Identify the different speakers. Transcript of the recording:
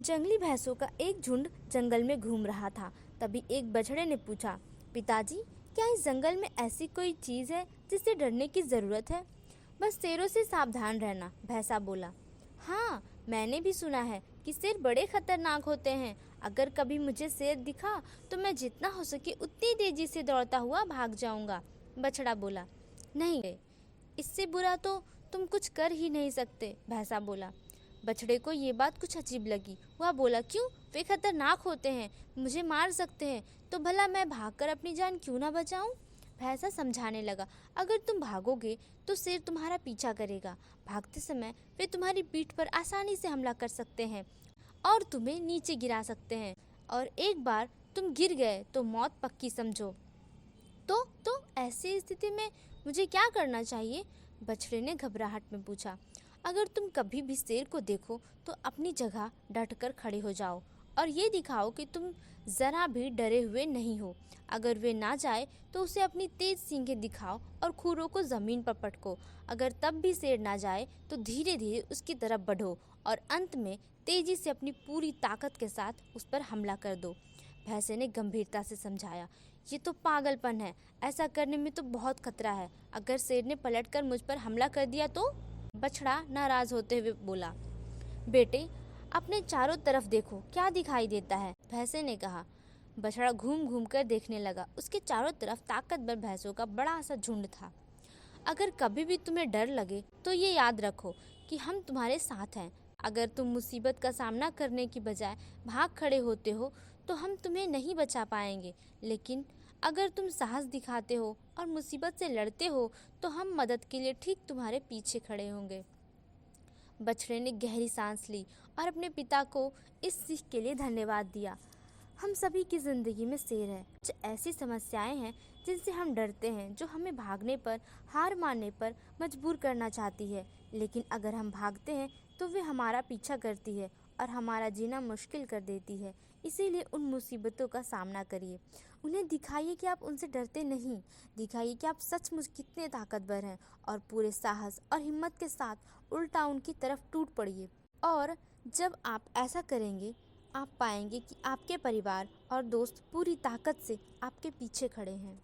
Speaker 1: जंगली भैंसों का एक झुंड जंगल में घूम रहा था। तभी एक बछड़े ने पूछा, पिताजी, क्या इस जंगल में ऐसी कोई चीज़ है जिससे डरने की ज़रूरत है? बस शेरों से सावधान रहना, भैंसा बोला। हाँ, मैंने भी सुना है कि शेर बड़े खतरनाक होते हैं। अगर कभी मुझे शेर दिखा तो मैं जितना हो सके उतनी तेजी से दौड़ता हुआ भाग जाऊंगा, बछड़ा बोला। नहीं, इससे बुरा तो तुम कुछ कर ही नहीं सकते, भैंसा बोला। बछड़े को ये बात कुछ अजीब लगी। वह बोला, क्यों? वे खतरनाक होते हैं, मुझे मार सकते हैं, तो भला मैं भागकर अपनी जान क्यों ना बचाऊं? भैंसा समझाने लगा, अगर तुम भागोगे तो शेर तुम्हारा पीछा करेगा। भागते समय वे तुम्हारी पीठ पर आसानी से हमला कर सकते हैं और तुम्हें नीचे गिरा सकते हैं, और एक बार तुम गिर गए तो मौत पक्की समझो। तो ऐसी स्थिति में मुझे क्या करना चाहिए? बछड़े ने घबराहट में पूछा। अगर तुम कभी भी शेर को देखो तो अपनी जगह डटकर खड़े हो जाओ और ये दिखाओ कि तुम जरा भी डरे हुए नहीं हो। अगर वे ना जाए तो उसे अपनी तेज सींगें दिखाओ और खुरों को जमीन पर पटको। अगर तब भी शेर ना जाए तो धीरे धीरे उसकी तरफ बढ़ो और अंत में तेजी से अपनी पूरी ताकत के साथ उस पर हमला कर दो। भैंसे ने गंभीरता से समझाया, ये तो पागलपन है, ऐसा करने में तो बहुत खतरा है। अगर शेर ने पलटकर मुझ पर हमला कर दिया तो? बछड़ा नाराज होते हुए बोला। बेटे, अपने चारों तरफ देखो, क्या दिखाई देता है? भैंसे ने कहा। बछड़ा घूम घूम कर देखने लगा। उसके चारों तरफ ताकतवर भैंसों का बड़ा सा झुंड था। अगर कभी भी तुम्हें डर लगे तो ये याद रखो कि हम तुम्हारे साथ हैं। अगर तुम मुसीबत का सामना करने की बजाय भाग खड़े होते हो तो हम तुम्हें नहीं बचा पाएंगे, लेकिन अगर तुम साहस दिखाते हो और मुसीबत से लड़ते हो तो हम मदद के लिए ठीक तुम्हारे पीछे खड़े होंगे। बछड़े ने गहरी सांस ली और अपने पिता को इस सीख के लिए धन्यवाद दिया। हम सभी की ज़िंदगी में शेर है। कुछ ऐसी समस्याएं हैं जिनसे हम डरते हैं, जो हमें भागने पर, हार मानने पर मजबूर करना चाहती है। लेकिन अगर हम भागते हैं तो वे हमारा पीछा करती है और हमारा जीना मुश्किल कर देती है। इसीलिए उन मुसीबतों का सामना करिए। उन्हें दिखाइए कि आप उनसे डरते नहीं। दिखाइए कि आप सचमुच कितने ताकतवर हैं और पूरे साहस और हिम्मत के साथ उल्टा उनकी तरफ टूट पड़िए। और जब आप ऐसा करेंगे, आप पाएंगे कि आपके परिवार और दोस्त पूरी ताकत से आपके पीछे खड़े हैं।